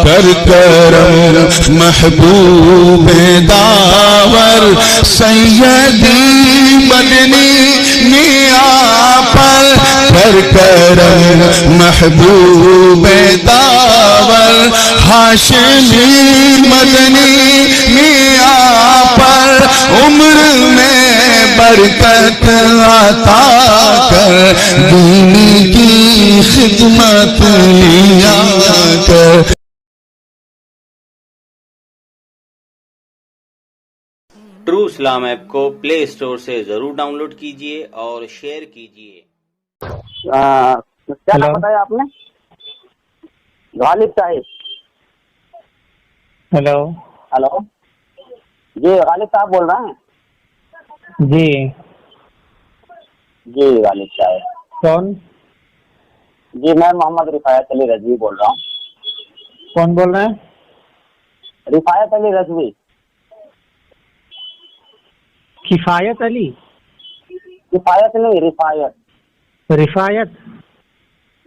کر کرم محبوب داور سیدی مدنی میاں پر کر کرم محبوب داور ہاشمی مدنی میاں پر عمر میں برکت عطا کر دین کی خدمت لیا کر. ٹرو اسلام ایپ کو پلے اسٹور سے ضرور ڈاؤن لوڈ کیجئے اور شیئر کیجئے. کیا نام بتایا آپ نے؟ غالب صاحب. ہیلو ہلو جی غالب صاحب بول رہے ہیں؟ جی جی غالب صاحب کون؟ جی میں محمد رفایت علی رضوی بول رہا ہوں. کون بول رہے ہیں؟ رفایت علی رضوی. کفایت علی؟ کفایت نہیں، رفایت. رفایت؟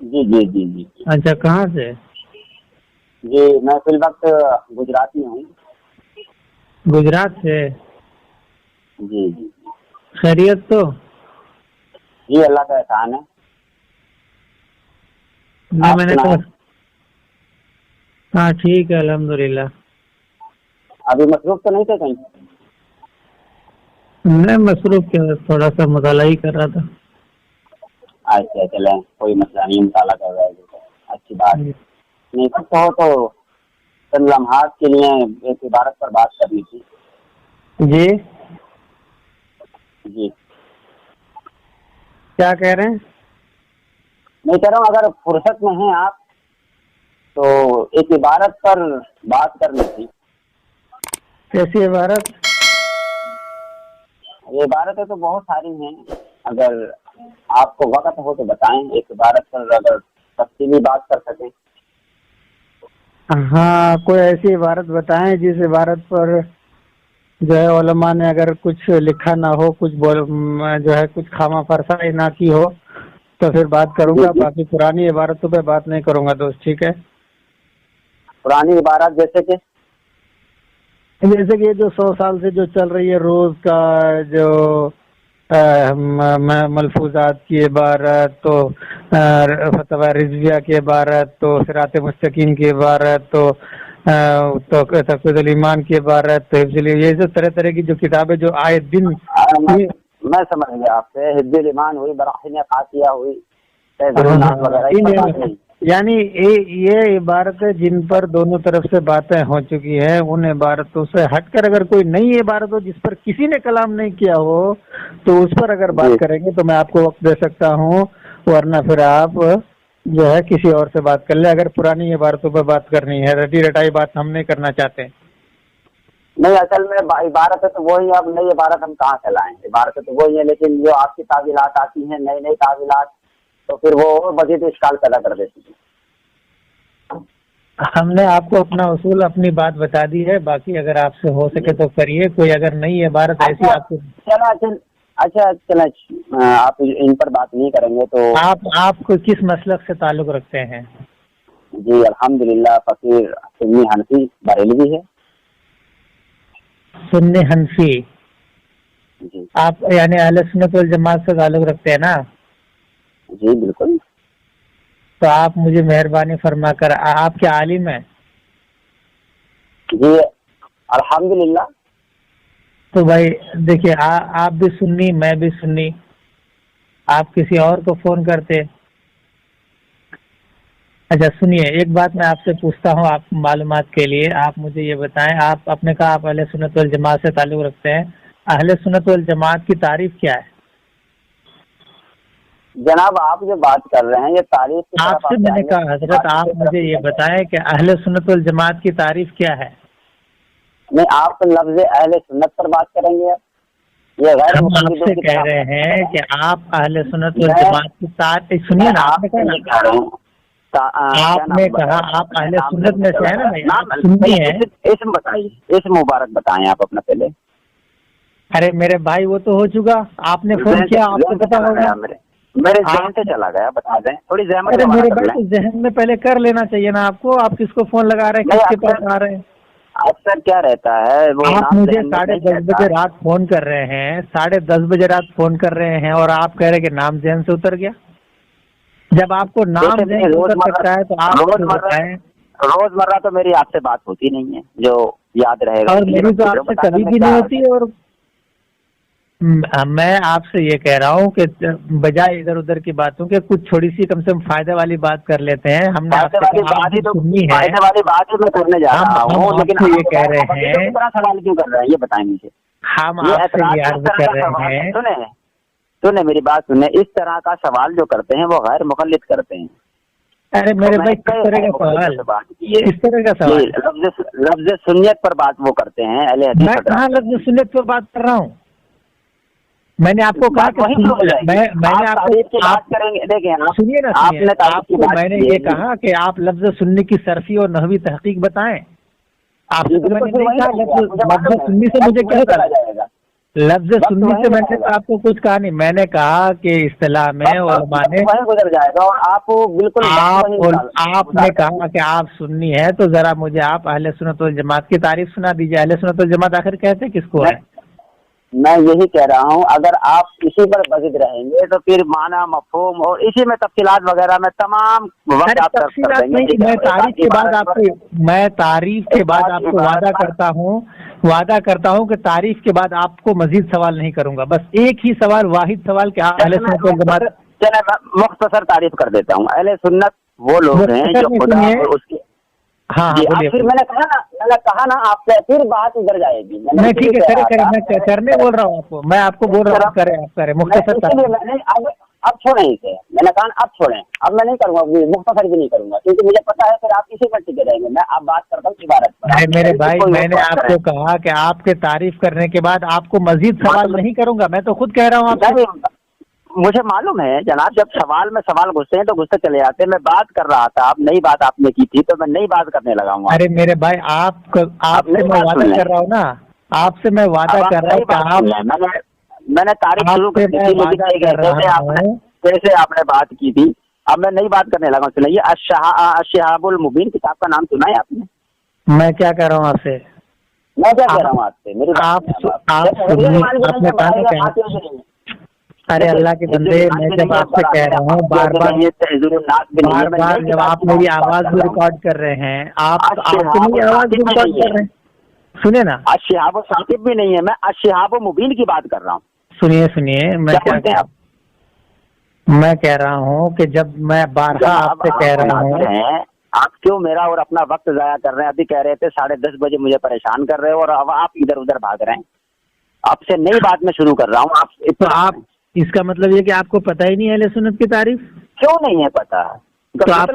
جی جی جی جی. اچھا کہاں سے؟ جی میں فی الوقت گجرات میں ہوں. گجرات سے؟ جی جی خیریت تو؟ جی اللہ کا احسان ہے. نہیں میں نے کہا ہاں ٹھیک ہے الحمدللہ. ابھی مصروف تو نہیں تھے کہیں؟ میں مصروف کیا تھوڑا سا مطالعہ ہی کر رہا تھا. اچھا چلیں کوئی مسئلہ نہیں، مطالعہ کر رہے ہیں اچھی بات. نہیں سب ہو تو چند لمحات کے لیے ایک عبارت پر بات کرنی تھی. جی جی کیا کہہ رہے ہیں؟ میں کہہ رہا ہوں اگر فرصت میں ہیں آپ تو ایک عبارت پر بات کرنی تھی. کیسی عبارت؟ عبارتیں تو بہت ساری ہیں، اگر آپ کو وقت ہو تو بتائیں ایک عبارت پر اگر تفصیلی بات کر سکیں. ہاں کوئی ایسی عبارت بتائیں جس عبارت پر جو ہے علماء نے اگر کچھ لکھا نہ ہو، کچھ جو ہے کچھ خامہ فرسائی نہ کی ہو تو پھر بات کروں گا. باقی پرانی عبارتوں پہ بات نہیں کروں گا دوست. ٹھیک ہے؟ پرانی عبارت جیسے کہ یہ جو 100 سال سے جو چل رہی ہے روز کا جو ملفوظات کی عبارت، تو فتویٰ رضویہ کی عبارت، تو صراط مستقیم کی عبارت، تو تقویۃ الایمان کی عبارت، تو یہ جو طرح طرح کی جو کتابیں جو آئے دن میں سمجھ گیا آپ سے. حفظ الایمان ہوئی، براہین قاطعہ ہوئی، یعنی یہ عبارتیں جن پر دونوں طرف سے باتیں ہو چکی ہیں، ان عبارتوں سے ہٹ کر اگر کوئی نئی عبارت ہو جس پر کسی نے کلام نہیں کیا ہو تو اس پر اگر بات کریں گے تو میں آپ کو وقت دے سکتا ہوں، ورنہ پھر آپ جو ہے کسی اور سے بات کر لیں. اگر پرانی عبارتوں پر بات کرنی ہے، رٹی رٹائی بات ہم نہیں کرنا چاہتے. نہیں اصل میں عبارت ہے تو وہی. اب نئی عبارت ہم کہاں سے لائیں؟ عبارتیں تو وہی ہیں، لیکن جو آپ کی تعویلات آتی ہیں نئی نئی تعویلات تو پھر وہ مزید اشکال پیدا کر دیتی ہیں. ہم نے آپ کو اپنا اصول اپنی بات بتا دی ہے، باقی اگر آپ سے ہو سکے تو کریے. کوئی اگر نئی عبارت ایسی آپ کو اچھا آپ ان پر بات نہیں کریں گے تو آپ کو کس مسلک سے تعلق رکھتے ہیں؟ جی الحمدللہ فقیر سنی حنفی بریلوی ہے. سنی حنفی؟ جی آپ یعنی اہل سنت والجماعت سے تعلق رکھتے ہیں نا؟ جی بالکل. تو آپ مجھے مہربانی فرما کر آپ کے عالم ہیں؟ جی الحمدللہ. تو بھائی دیکھیے آپ بھی سنی میں بھی سنی، آپ کسی اور کو فون کرتے. اچھا سنیے ایک بات میں آپ سے پوچھتا ہوں آپ معلومات کے لیے. آپ مجھے یہ بتائیں، آپ نے کہا آپ اہل سنت والجماعت سے تعلق رکھتے ہیں، اہل سنت والجماعت کی تعریف کیا ہے؟ جناب آپ جو بات کر رہے ہیں یہ تعریف آپ سے میں نے کہا حضرت آپ مجھے یہ بتائیں کہ اہل سنت والجماعت کی تعریف کیا ہے؟ نہیں آپ لفظ اہل سنت پر بات کریں گے. یہ غیر ہم آپ سے کہہ رہے ہیں کہ آپ اہل سنت والجماعت کی تعریف سنیے نا. آپ نے کہا آپ اہل سنت میں سے ہیں نا. اسم بتائیے، اسم مبارک بتائیں آپ اپنا پہلے. ارے میرے بھائی وہ تو ہو چکا، آپ نے فون کیا آپ کو پتا ہوگا. मेरे जहन से चला गया, बता दें, थोड़ी जहमत अरे हमारा मेरे कर भाई लें। तो जहन में पहले कर लेना चाहिए ना आपको। आप किसको फोन लगा रहे हैं, नहीं, किसके अक्सर- पास आ रहे हैं? अक्सर क्या रहता है वो आप नाम मुझे जहन में 10:30 नहीं रहता। बजे रात फोन कर रहे हैं, 10:30 बजे रात फोन कर रहे हैं और आप कह रहे हैं कि नाम जहन से उतर गया। जब आपको नाम जैसे जहन से उतर सकता है तो आप मुझे बताएं। रोजमर्रा तो मेरी आपसे बात होती नहीं है जो याद रहेगा। और मेरी तो आपसे कभी भी नहीं होती। और मैं आपसे ये कह रहा हूँ कि बजाय इधर उधर की बातों के कुछ थोड़ी सी कम से कम फायदे वाली बात कर लेते हैं। हमने फायदे आपसे वाली कहा बात ही तो सुननी है। फायदे वाली बात ही मैं करने जा रहा हम हूँ, लेकिन आपसे ये आप कह रहे आप हैं। इस तरह सवाल क्यों कर रहे हैं ये बताएं मुझे। हम ये आपसे ऐतराज ये इस अर्ज तरह कर का रहे सवाल- हैं। सुने मेरी बात सुने, इस तरह का सवाल जो करते हैं वो गैर मुखल्लिद करते हैं। अरे मेरे भाई किस तरह का सवाल, किस तरह का सवाल? लफ्ज सुन्नियत पर बात वो करते हैं अहले हदीस मैं कहाँ लफ्ज सुन्नत पर बात कर रहा हूँ? मैंने आपको कहा कि मैंने आपको बात करेंगे। देखें सुनिए ना, आपने आपको मैंने ये कहा कि आप लफ्ज सुन्नी की सरफी और नहवी तहकीक बताएं। आपसे तो मैंने नहीं कहा लफ्ज सुन्नी से मुझे क्या चला कहा, जाएगा। लफ्ज सुन्नी से मैंने आपको कुछ कहा नहीं। मैंने कहा कि इस्तिलाह में उलमा ने वहीं गुजर जाएगा और आप बिल्कुल आपने कहा कि आप सुन्नी है तो जरा मुझे आप अहले सुन्नत वल जमात की तारीफ सुना दीजिए। अहले सुन्नत वल जमात आखिर कहते किसको है? मैं यही कह रहा हूँ, अगर आप इसी पर बजिद रहेंगे तो फिर माना मफहूम और इसी में तफसीलात वगैरह में तमाम वक्त आप कर देंगे। मैं तारीफ के बाद आपको वादा करता हूँ कि तारीफ के बाद आपको मजीद सवाल नहीं करूंगा। बस एक ही सवाल, वाहिद सवाल कि आप अहले सुन्नत वल जमात। चले मैं मुख्तसर तारीफ कर देता हूँ। अहले सुन्नत वो लोग हैं जो खुदा और उसके हाँ बोलिए। फिर मैंने कहा ना आपसे फिर बात उधर जाएगी। मैं ठीक है करे मैं करने बोल रहा हूँ आपको, मैं आपको बोल रहा हूँ करें मुख्तसर। मैंने अब छोड़ें इसे, मैंने कहा अब छोड़ें, अब मैं नहीं करूँगा, मुख्तसर भी नहीं करूँगा क्योंकि मुझे पता है फिर आप इसी पर टिके रहेंगे। मैं अब बात करता हूँ इबारत पर। मेरे भाई मैंने आपको कहा कि आपके तारीफ करने के बाद आपको मजीद सवाल नहीं करूंगा। मैं तो खुद कह रहा हूँ आपसे। मुझे मालूम है जनाब, जब सवाल में सवाल घुसते हैं तो घुसते चले जाते हैं। मैं बात कर रहा था, आप नई बात आपने की थी तो मैं नई बात करने लगा हूँ। अरे मेरे भाई आपसे मैं वादा कर रहा हूँ ना, आपसे मैं वादा कर रहा हूँ। मैंने तारीफ शुरू कर दी थी, कैसे आपने बात की थी। अब मैं नई बात करने लगा हूँ। सुनिए, अश्शिहाबुल मुबीन किताब का नाम सुना है आपने? मैं क्या कह रहा हूँ आपसे? मैं क्या कह रहा हूँ आपसे? मेरी अरे अल्लाह के बंदे, मैं जब आपसे कह रहा हूँ बार बार जब आप मेरी आवाज भी रिकॉर्ड कर रहे हैं, आप मेरी आवाज भी रिकॉर्ड कर रहे हैं। सुनिए ना, अश्शिहाब साकिब भी नहीं है, मैं अश्शिहाब मुबीन की बात कर रहा हूँ। सुनिए मैं कह रहा हूँ कि जब मैं बारहा आपसे कह रहा हूँ, आप क्यों मेरा और अपना वक्त जाया कर रहे हैं? अभी कह रहे थे 10:30 बजे मुझे परेशान कर रहे हो और अब आप इधर उधर भाग रहे हैं। आपसे नई बात में शुरू कर रहा हूँ। तो आप इसका मतलब ये कि आपको पता ही नहीं है अहले सुन्नत की तारीफ? क्यों नहीं है पता? तो आप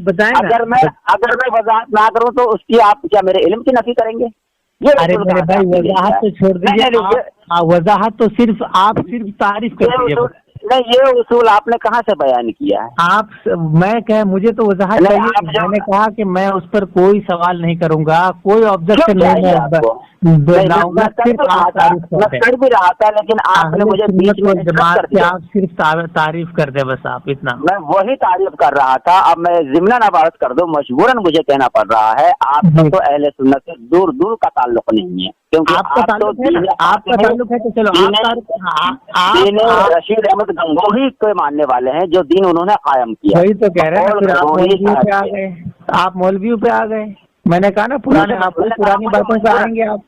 बताएं ना। अगर मैं वजाहत ना करूँ तो उसकी आप क्या मेरे इल्म की नफी करेंगे? अरे मेरे भाई वजाहत तो छोड़ दीजिए, वजाहत तो सिर्फ तारीफ कर दीजिए। नहीं, ये उसूल आपने कहाँ से बयान किया है? मुझे तो वजाहत चाहिए। मैंने कहा कि मैं उस पर कोई सवाल नहीं करूंगा, कोई ऑब्जेक्शन नहीं लाऊंगा, सिर्फ आप तारीफ कर भी रहा था, लेकिन आपने मुझे बीच में जमात से आप सिर्फ तारीफ कर दे, बस आप इतना। मैं वही तारीफ कर रहा था। अब मैं ज़िम्नन इबारत कर दूं, मजबूरन मुझे कहना पड़ रहा है। आपका तो अहले सुन्नत से दूर दूर का ताल्लुक नहीं है, क्योंकि आपका ताल्लुक है तो चलो रशीद अहमद गंगोही को मानने वाले हैं जो दीन उन्होंने कायम किया। वही तो कह रहे हैं, फिर आप मौलवियों पे आ गए। मैंने कहा ना पुरानी बातों पे आएंगे आप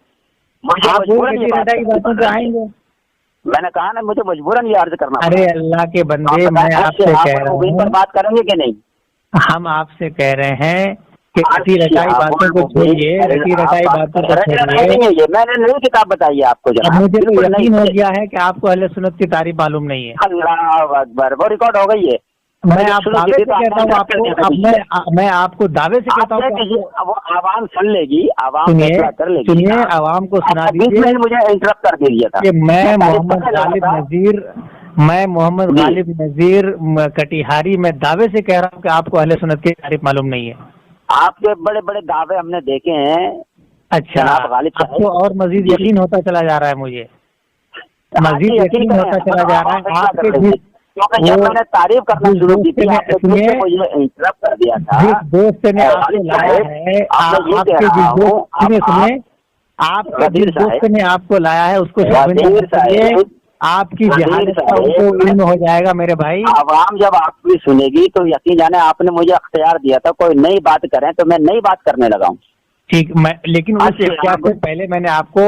बातों पे आएंगे। मैंने कहा ना मुझे मजबूरन ये अर्ज करना। अरे अल्लाह के बंदे, मैं आपसे कह रहा हूँ, बात करेंगे कि नहीं? हम आपसे कह रहे हैं कि रटी रटाई बातों को छोड़िए, रटी रटाई बातों को छोड़िए। मैंने नई किताब बताई है आपको। मुझे तो यकीन हो गया है कि आपको अहले सुन्नत की तारीफ मालूम नहीं है। अल्लाह अकबर, वो रिकॉर्ड हो गई है। मैं आप दावे से कहता हूँ आपको, मैं आपको दावे से कहता हूँ, वो आवाम सुन लेगी, आवाम कर लेगी। सुनिए, आवाम को सुना दीजिए। मुझे इंटरप्ट कर दिया था कि मैं मोहम्मद गालिब नजीर कटिहारी में दावे से कह रहा हूँ कि आपको अहले सुन्नत की तारीफ मालूम नहीं है। आपके बड़े बड़े दावे हमने देखे हैं। अच्छा, आपको और मजीद यकीन होता चला जा रहा है, मुझे मजीद यकीन होता चला जा रहा है। क्योंकि जब मैंने तारीफ करना शुरू की थी आपने फिर से मुझे इंटरप्ट कर दिया था। जिस दोस्त ने आपको लाया है, आपके जिस दोस्त सुनिए, आपके जिस दोस्त ने आपको लाया है उसको समझिए, आपकी जहालत का उनको इल्म हो जाएगा मेरे भाई। आवाम जब आपकी सुनेगी तो यकीन जाने आपने मुझे अख्तियार दिया था कोई नई बात करें तो मैं नई बात करने लगा हूँ। ठीक, मैं लेकिन उस इख्तियार से पहले मैंने आपको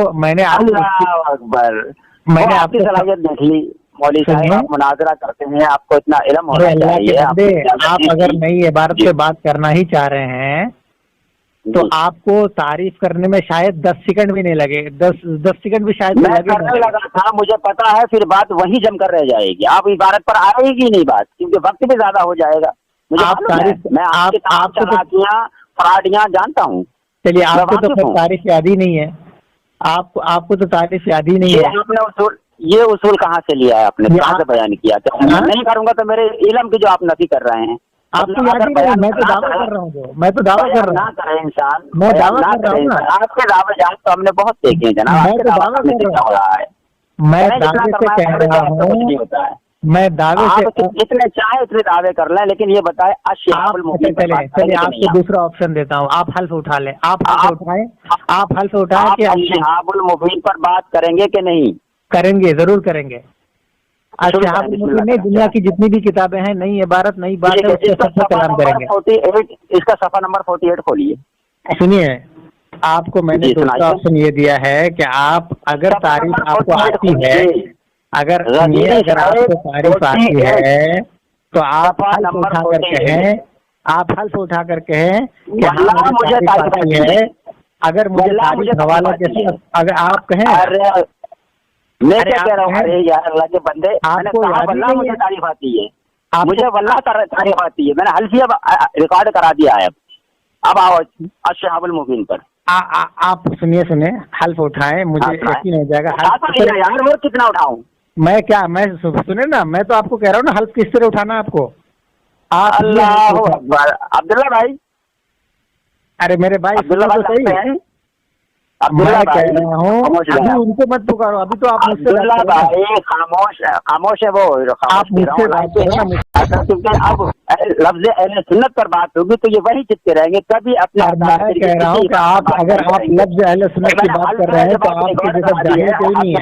आपकी सलाहियत देख ली मौलवी साहब, आप मुनाजरा करते हैं, आपको इतना इल्म होना चाहिए। आप अगर नई इबारत पे बात करना ही चाह रहे हैं तो आपको तारीफ करने में शायद 10 सेकंड भी नहीं लगे, 10 सेकंड भी शायद मैं करने लगा था, मुझे पता है फिर बात वहीं जमकर रह जाएगी, आप इबारत पर आएगी नहीं बात, क्योंकि वक्त भी ज्यादा हो जाएगा। मुझे मैं आपकी चलाकियां फराडियां जानता हूँ। चलिए, आपको तो तारीफ याद ही नहीं है, आपको तो तारीफ याद ही नहीं है। आपने ये उसूल कहाँ से लिया है, आपने कहाँ से बयान किया? मैं नहीं करूंगा तो मेरे इल्म की जो आप नफी कर रहे हैं आपको याद ही नहीं। मैं तो दावा कर रहा हूँ, मैं तो दावा कर रहा हूँ। ना करे इंसान, मैं दावा कर रहा हूँ ना, आपके दावे जान तो हमने बहुत देखे हैं जनाब। मैं तो दावा कर रहा हूँ, मैं दावे से कह रहा हूँ, मैं दावे से जितने चाहे उतने दावे कर लें, लेकिन ये बताए चलिए आपको दूसरा ऑप्शन देता हूँ, आप हल्फ उठा लें, आप हल्फ उठाएं कि अश्हाबुल मुबीन पर बात करेंगे कि नहीं? करेंगे, जरूर करेंगे। अश्हाबुल मुबीन नहीं, दुनिया की जितनी भी किताबें हैं, नई इबारत नई बात है, उसके सब पे कलाम करेंगे। 48 इसका सफा नंबर 48 खोलिए। सुनिए, आपको मैंने दूसरा ऑप्शन ये दिया है कि आप अगर तारीफ आपको आती है, अगर आपको तारीफ आती है तो आप हल्फ उठा कर कहें, आप हल्फ उठा कर कहें कि हाँ मुझे तारीफ आती है। अगर मुझे तारीफ हवाला के साथ अगर आप कहें, मैं क्या कह रहा हूँ, अरे यार अल्लाह के बंदे, आपको वल्लाह मुझे तारीफ आती है, मुझे वल्लाह तारीफ आती है, मैंने हल्फिया रिकॉर्ड करा दिया है। अब आओ अश्हाबुल मुबीन पर। आप सुनिए, हल्फ उठाएं, मुझे यकीन हो जाएगा। यार और कितना उठाऊं मैं? क्या मैं सुने ना, मैं तो आपको कह रहा हूँ ना, हल्फ किस तरह उठाना आपको। अल्लाह अकबर। अब्दुल्ला भाई, अरे मेरे भाई अब्दुल्ला भाई सही है। मैं कह रहा हूँ अभी उनको मत पुकारो, अभी तो आप मुझसे खामोश है वो, आप मुझसे बात करो ना, क्योंकि अब लफ्ज़ अहले सुन्नत पर बात होगी तो ये वही चिपके रहेंगे कभी अपने। मैं कह रहा हूँ कि आप अगर आप लफ्ज़ अहले सुन्नत की बात कर रहे हैं तो आपके जैसा जाहिल कोई नहीं है।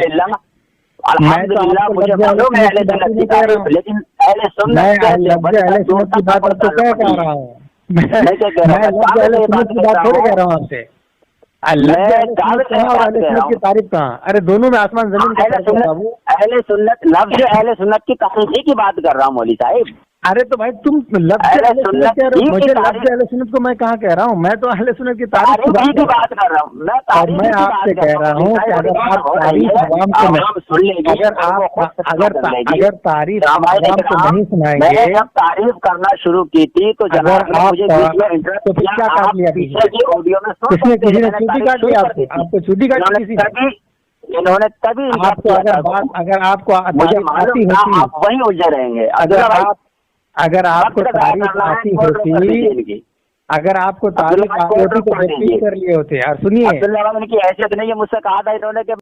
अल्हम्दुलिल्लाह मुझे मालूम है अहले सुन्नत की बात, लेकिन अहले सुन्नत अहले सुन्नत की बात आपको क्या कह रहा हूँ मैं लफ्ज़ अहले सुन्नत की बात थोड़ी कह रहा हूँ आपसे। की तारीफ कहाँ? अरे दोनों में आसमान जमीन का फर्क है बाबू। अहले सुन्नत लफ्ज़ अहले सुन्नत की तस्दीक की बात कर रहा हूँ मौलवी साहब। अरे तो भाई तुम लफ्ज़ अहले सुन्नत कह रहे हो, मुझे लफ्ज़ अहले सुन्नत को मैं कहाँ कह रहा हूँ? मैं तो अहले सुन्नत की तारीफ की बात कर रहा हूँ। और मैं आपसे कह रहा हूँ कि अगर आप तारीफ आवाम को अगर तारीफ आवाम को नहीं सुनाएंगे, जब तारीफ करना शुरू की थी तो अगर आप तो फिर क्या काट लिया ऑडियो में? किसी ने छुट्टी काट लिया आपको छुट्टी काट ली किसी ने? इन्होंने तभी आपको अगर आपको मुझे मालूम था आप वहीं उलझे रहेंगे। अगर आपको तारीफ आती होती, अगर आपको तारीफ आती होती तो कर लिए होते यार। सुनिए, अब्दुल्ला की हैसियत नहीं है, मुझसे कहा था इन्होंने कि